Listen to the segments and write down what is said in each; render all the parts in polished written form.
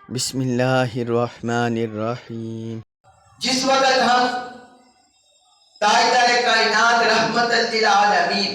بسم اللہ الرحمن الرحیم۔ جس وقت ہم تاجدار کائنات رحمت للعالمین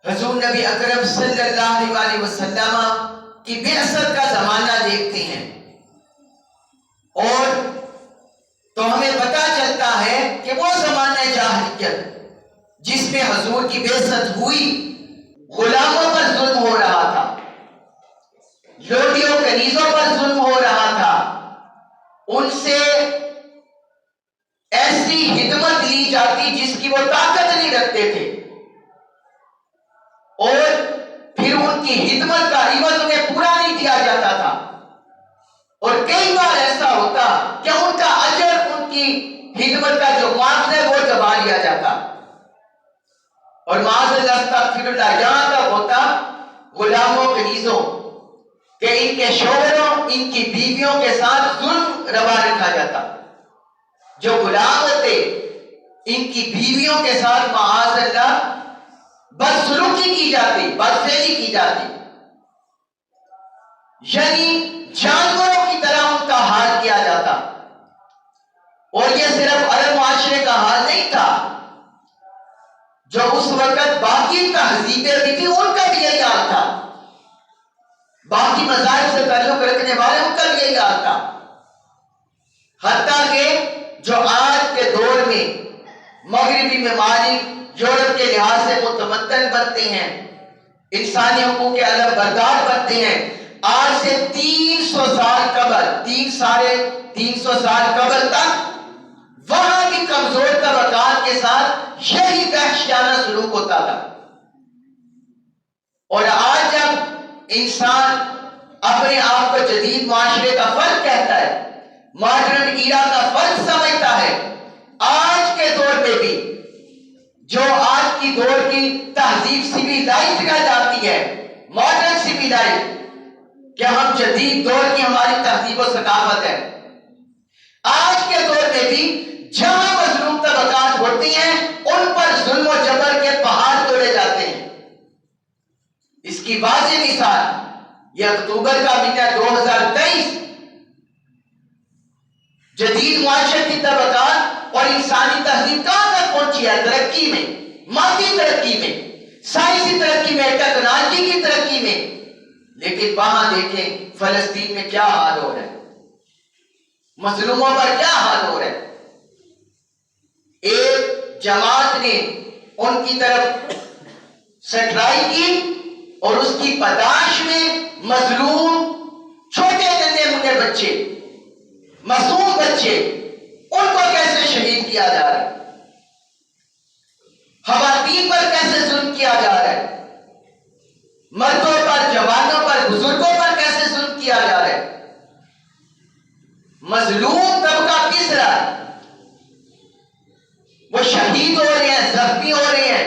حضور نبی اکرم صلی اللہ علیہ وسلم کی بعثت کا زمانہ دیکھتے ہیں اور تو ہمیں پتہ چلتا ہے کہ وہ زمانہ جاہلیت جس میں حضور کی بعثت ہوئی، غلاموں پر ظلم ہو رہا تھا، لوٹیوں کنیزوں پر ظلم ہو رہا تھا، ان سے ایسی خدمت لی جاتی جس کی وہ طاقت نہیں رکھتے تھے، اور پھر ان کی خدمت کا عوض انہیں پورا نہیں دیا جاتا تھا، اور کئی بار ایسا ہوتا کہ ان کا اجر، ان کی خدمت کا جو معاوضہ ہے وہ دبا لیا جاتا، اور معاذ اللہ استغفر اللہ یہاں تک ہوتا غلاموں کنیزوں کہ ان کے شوہروں، ان کی بیویوں کے ساتھ ظلم روا رکھا جاتا، جو غلام ہوتے ان کی بیویوں کے ساتھ معاذ اللہ بدسلوکی کی جاتی، بدفعلی کی جاتی، یعنی جانوروں کی طرح ان کا حال کیا جاتا۔ اور یہ صرف عرب معاشرے کا حال نہیں تھا، جو اس وقت باقی تہذیبیں بھی تھی ان کا بھی یہی حال تھا، باقی مذاہب سے تعلق رکھنے والے ان کا بھی یہی حال تھا، حتیٰ کہ جو آج کے دور میں مغربی ممالک یورپ کے لحاظ سے متمدن بنتے ہیں، انسانی حقوق کے علم بردار بنتے ہیں، آج سے 300 سال قبل، 300 سال قبل تک وہاں کی کمزور طبقات کے ساتھ یہی وحشیانہ سلوک ہوتا تھا، اور آج جب انسان اپنے آپ کو جدید معاشرے کا فرد کہتا ہے، ماڈرن ایرا کا فرد سمجھتا ہے، آج کے دور میں بھی جو آج کی دور کی تہذیب سویلائزڈ کہا جاتی ہے، ماڈرن سویلائزڈ، کہ ہم جدید دور کی ہماری تہذیب و ثقافت ہے، آج کے دور میں بھی جہاں مظلوم طبقات ہوتی ہیں ان پر ظلم و جبر کے پہاڑ توڑے جاتے ہیں۔ اس کی واضح مثال یہ اکتوبر کا مہینہ 2023 جدید معاشرتی طبقات اور انسانی تہذیب کہاں تک پہنچی ہے؟ ترقی میں، مادی ترقی میں، سائنسی ترقی میں، ٹیکنالوجی کی ترقی میں، لیکن وہاں دیکھیں فلسطین میں کیا حال ہو رہا ہے، مظلوموں پر کیا حال ہو رہا ہے۔ ایک جماعت نے ان کی طرف سٹرائی کی اور اس کی پاداش میں مظلوم چھوٹے ننھے منھے بچے، معصوم بچے، ان کو کیسے شہید کیا جا رہا ہے، خواتین پر کیسے ظلم کیا جا رہا ہے، مردوں پر، جوانوں پر، بزرگوں پر کیسے ظلم کیا جا رہا ہے۔ مظلوم طبقہ کس طرح وہ شہید ہو رہے ہیں، زخمی ہو رہے ہیں،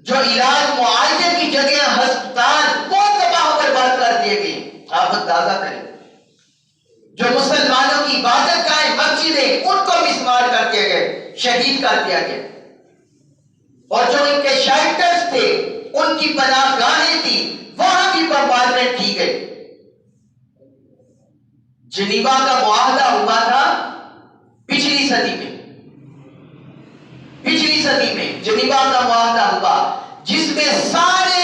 جو علاج معالجے کی جگہ ہسپتال کو تباہ و برباد کر دیے گئے، آپ اندازہ کریں، جو مسلمانوں کی عبادت گاہیں، مسجدیں، ان کو مسمار کر دیا گئے، شہید کر دیا گیا، اور جو ان کے شیلٹرز تھے، ان کی پناہ گاہیں تھی، وہاں بھی بمبارڈمنٹ کی گئی۔ جنیوا کا معاہدہ ہوا تھا پچھلی صدی میں، جنیوا کا معاہدہ ہوا جس میں سارے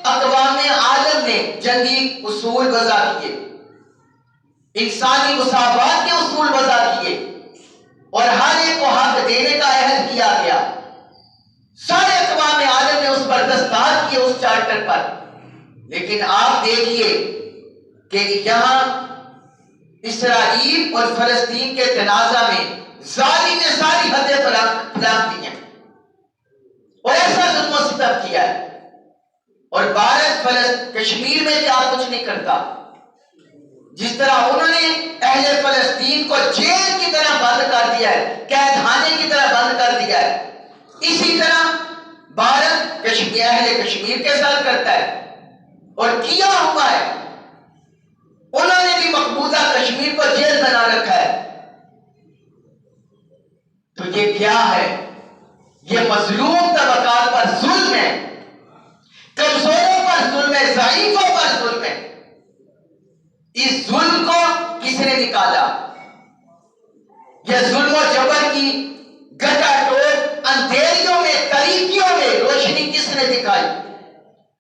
اقوام عالم نے جنگی اصول وضع کیے، انسانی مساوات کے اصول وضع کیے، اور ہر ایک کو حق دینے کا عہد کیا گیا، سارے اقوام عالم نے اس پر دستخط کیے اس چارٹر پر۔ لیکن آپ دیکھیے کہ یہاں اسرائیل اور فلسطین کے تنازع میں ظالم نے ساری حدیں پلانگ دی ہیں اور ایسا ظلم و ستم کیا ہے، اور بھارت کشمیر میں کیا کچھ نہیں کرتا، جس طرح انہوں نے اہل فلسطین کو جیل کی طرح بند کر دیا ہے، قید خانے کی طرح بند کر دیا ہے، اسی طرح بھارت اہل کشمیر کے ساتھ کرتا ہے، اور کیا ہوا ہے، انہوں نے بھی مقبوضہ کشمیر کو جیل بنا رکھا ہے۔ تو یہ کیا ہے؟ یہ مظلوم طبقات پر ظلم ہے، کمزوروں پر ظلم ہے، ضعیفوں پر ظلم ہے۔ اس ظلم نکالا؟ یہ ظلم و جبر کی گٹا ٹوپ اندھیریوں میں تاریکیوں میں روشنی کس نے دکھائی؟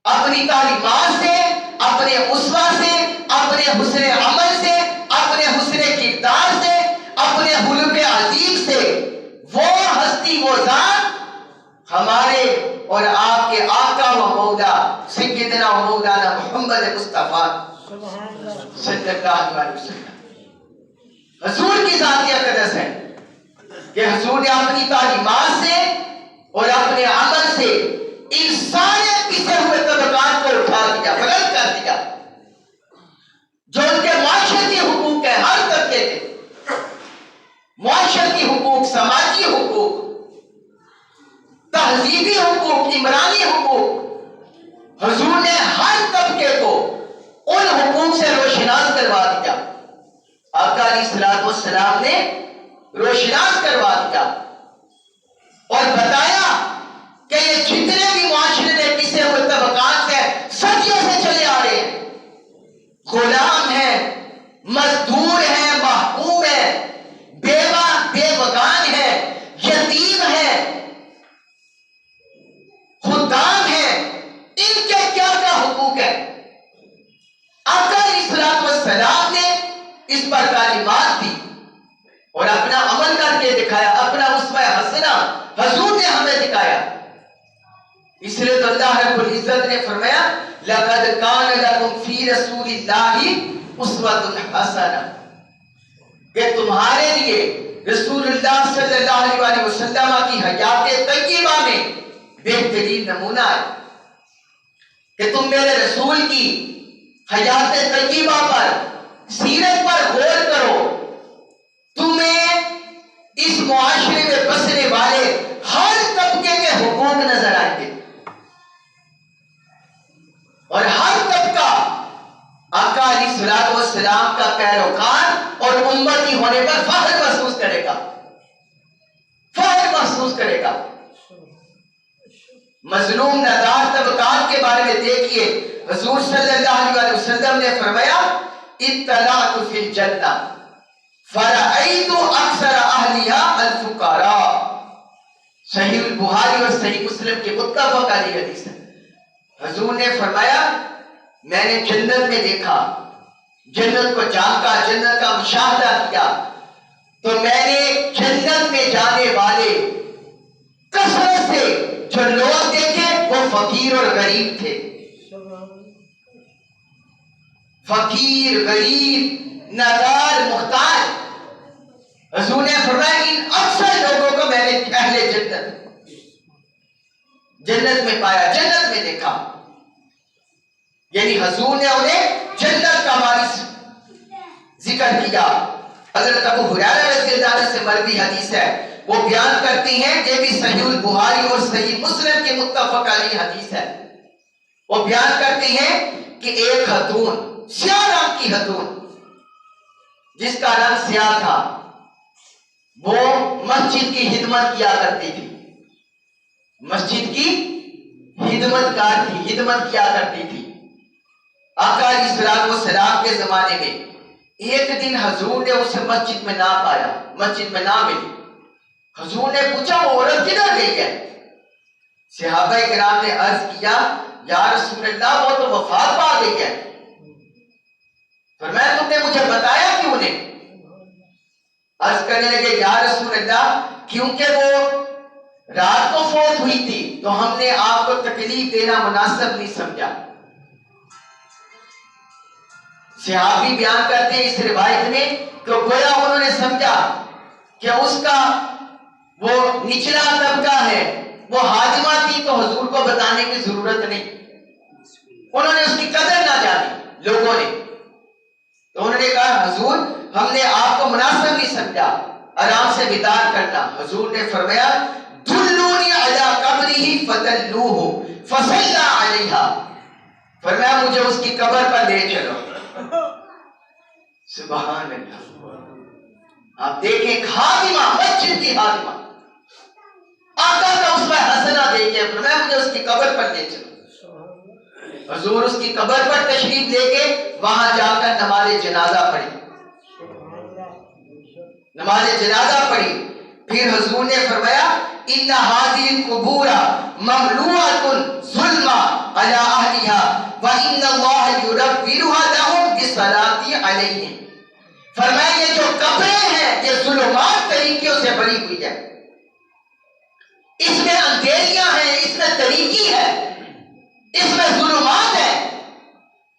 اپنی تعلیمات سے، اپنے اسوہ سے، اپنے حسن عمل سے، اپنے حسن کردار سے، اپنے خلق عظیم سے۔ وہ ہستی، وہ ذات ہمارے اور آپ کے آقا و مولا سیدنا و مولانا محمد مصطفیٰ صلی اللہ علیہ وسلم حضور کی ذات اقدس ہے کہ حضور نے اپنی تعلیمات سے اور اپنے عمل سے ان سارے پسے ہوئے طبقات کو اٹھا دیا، بلند کر دیا۔ جو ان کے معاشرتی حقوق ہیں، ہر طبقے کے معاشرتی حقوق، سماجی حقوق، تہذیبی حقوق، عمرانی حقوق، حضور نے ہر طبقے کو ان حقوق سے روشناس کروا دیا۔ آقا علیہ السلام نے روشناس کروا دیا اور بتایا کہ یہ جتنے بھی معاشرے میں پسے ہوئے طبقات ہیں، صدیوں سے چلے آ رہے ہیں، غلام ہیں، مزدور ہیں، محکوم ہیں، بیوہ بیوگان ہیں، یتیم ہیں، خدام ہیں، ان کے کیا کیا حقوق ہیں؟ آقا علیہ السلام نے اس پر تعلیمات دی اور اپنا عمل کر کے دکھایا، اپنا اسوہ حسنہ حضور نے ہمیں دکھایا۔ اس لیے تو اللہ رب العزت نے فرمایا لَقَدْ كَانَ لَكُمْ فِي رَسُولِ اللَّهِ أُسْوَةٌ حَسَنَةٌ کہ تمہارے لیے رسول اللہ صلی اللہ علیہ وسلم کی حیات طیبہ میں بہترین نمونہ ہے کہ تم میرے رسول کی حیات طیبہ پر، سیرت پر غور کرو، تمہیں اس معاشرے میں بسنے والے ہر طبقے کے حقوق نظر آئیں گے اور ہر طبقہ آقا علیہ السلام کا پیروکار اور امتی ہونے پر فخر محسوس کرے گا، فخر محسوس کرے گا۔ مظلوم نادار طبقات کے بارے میں دیکھیے، حضور صلی اللہ علیہ وسلم نے فرمایا اطلعت فی الجنہ فرأیت اکثر اہلیہا الفقراء۔ صحیح البخاری اور صحیح مسلم کے متفق علیہ حدیث ہے۔ حضور نے فرمایا میں نے جنت میں دیکھا، جنت کو جانتا، جنت کا مشاہدہ کیا، تو میں نے جنت میں جانے والے کثرت سے جو لوگ دیکھے وہ فقیر اور غریب تھے، فقیر، غریب، نادار، محتاج۔ حضور نے فرمایا ان اکثر لوگوں کو میں نے اہل جنت میں پایا، جنت میں دیکھا، یعنی حضور نے انہیں جنت کا وارث ذکر کیا۔ حضرت ابو ہریرہ رضی اللہ عنہ سے مروی حدیث ہے، وہ بیان کرتی ہیں، یہ بھی صحیح البخاری اور صحیح مسلم کے متفق علیہ حدیث ہے۔ وہ بیان کرتی ہیں کہ ایک خاتون، سیاہ رنگ کی خاتون، جس کا رنگ سیاہ تھا، وہ مسجد کی خدمت کیا کرتی تھی، مسجد کی خدمت کار تھی، خدمت کیا کرتی تھی۔ آقا علیہ السلام کے زمانے میں ایک دن حضور نے اسے مسجد میں نہ پایا، مسجد میں نہ ملی۔ حضور نے پوچھا وہ عورت کدھر گئی ہے؟ صحابہ کرام نے عرض کیا یا رسول اللہ وہ تو وفات پا گئی ہے۔ فرمایا تم نے مجھے بتایا کیوں نہیں؟ عرض کرنے لگے یا رسول اللہ کیونکہ وہ رات کو فوت ہوئی تھی تو ہم نے آپ کو تکلیف دینا مناسب نہیں سمجھا۔ صحابی بیان کرتے ہیں اس روایت میں کہ گویا انہوں نے سمجھا کہ اس کا وہ نچلا طبقہ ہے، وہ حاجمہ تھی تو حضور کو بتانے کی ضرورت نہیں، انہوں نے اس کی قدر نہ جانی لوگوں نے، تو انہوں نے کہا حضور ہم نے آپ کو مناسب نہیں سمجھا، آرام سے بیدار کرنا۔ حضور نے فرمایا دلونی علی قبرہ فتلوہ فصلی علیہا، فرمایا مجھے اس کی قبر پر لے چلو۔ سبحان اللہ، آپ دیکھیں خادمہ، مسجد کی خادمہ، آقا کا اسوہ حسنہ دیکھیں، فرمایا مجھے اس کی قبر پر لے چلو۔ حضور اس کی قبر پر تشریف لے کے وہاں جا کر نماز جنازہ پڑھی۔ نماز جنازہ پڑھی. پھر حضور نے فرمایا ان هذه القبور مملوءة ظلما على اهلها وان الله يرفعها لهم بالصلاة عليهم. فرمایا یہ جو قبریں ہیں یہ ظلمات طریقوں سے بھری ہوئی ہے، اس میں اندھیریاں ہیں، اس میں تاریکی ہے، اس میں ظلمات ہے.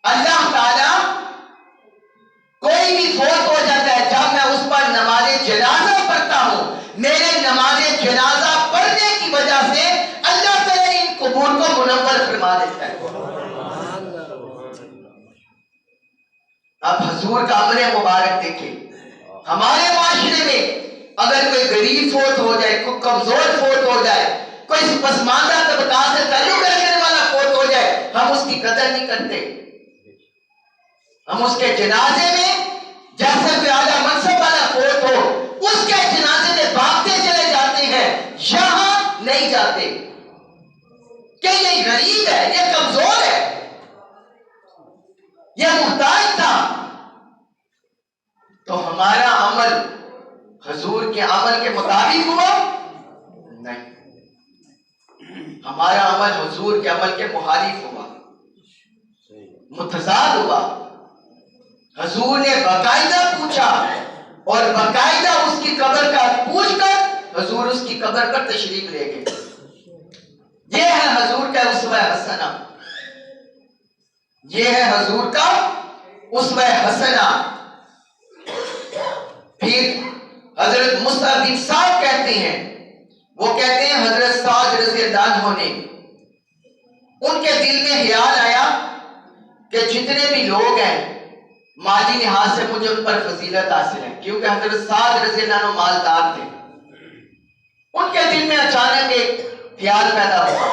اللہ تعالیٰ کوئی بھی فوت ہو جاتا ہے، جب میں اس پر نماز جنازہ پڑھتا ہوں، میرے نماز جنازہ پڑھنے کی وجہ سے اللہ تعالیٰ ان قبور کو منور فرما دیتا ہے. اب حضور کا عمل مبارک دیکھیں. ہمارے معاشرے میں اگر کوئی غریب فوت ہو جائے، کوئی کمزور فوت ہو جائے، کوئی پسماندہ طبقات سے تعلق رکھنے والا فوت ہو جائے، ہم اس کی قدر نہیں کرتے. ہم اس کے جنازے میں جیسے کوئی اعلیٰ منصب والا فوت ہو، اس کے جنازے میں بھاگتے چلے جاتے ہیں، یہاں نہیں جاتے کہ یہ غریب ہے، یہ کمزور ہے، یہ محتاج تھا. تو ہمارا عمل حضور کے عمل کے مطابق ہوا؟ نہیں. ہمارا عمل حضور کے عمل کے مخالف ہوا، متضاد ہوا. حضور نے باقاعدہ پوچھا اور باقاعدہ اس کی قبر کا پوچھ کر حضور اس کی قبر پر تشریف لے گئے. یہ ہے حضور کا اسوہ حسنہ، یہ ہے حضور کا اسوہ حسنہ. پھر حضرت مصعب بن سعد کہتے ہیں، وہ کہتے ہیں حضرت سعد رضی اللہ عنہ نے، ان کے دل میں خیال آیا کہ جتنے بھی لوگ ہیں مالی لحاظ سے مجھے ان پر فضیلت حاصل ہے، کیونکہ حضرت سعد رضی اللہ عنہ مالدار تھے. ان کے دل میں اچانک ایک خیال پیدا ہوا.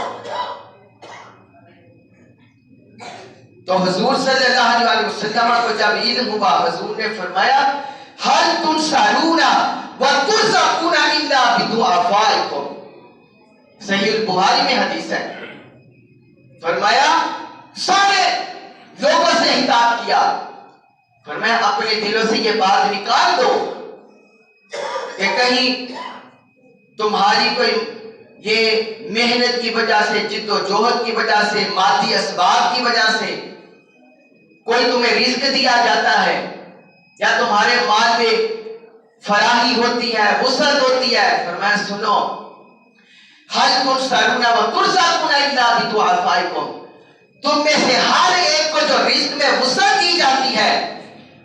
تو حضور صلی اللہ علیہ وسلم کو جب علم ہوا، حضور نے فرمایا هل تنصرون وترزقون الا بدعائكم. صحیح البخاری میں حدیث ہے. فرمایا سارے لوگوں سے خطاب کیا، فرمایا اپنے دلوں سے یہ بات نکال دو کہ کہیں تمہاری کوئی یہ محنت کی وجہ سے، جد و جہد کی وجہ سے، مادی اسباب کی وجہ سے کوئی تمہیں رزق دیا جاتا ہے یا تمہارے مال میں فراہی ہوتی ہے، وسعت ہوتی ہے. فرمایا سنو هل تنصرون وترزقون الا بدعائكم. تم میں سے ہر ایک کو جو رزق میں وسعت دی جاتی ہے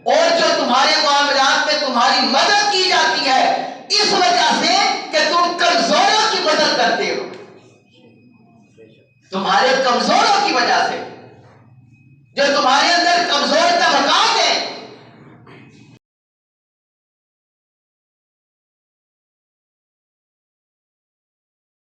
اور جو تمہارے معاملات میں تمہاری مدد کی جاتی ہے، اس وجہ سے کہ تم کمزوروں کی مدد کرتے ہو. تمہارے کمزوروں کی وجہ سے جو تمہارے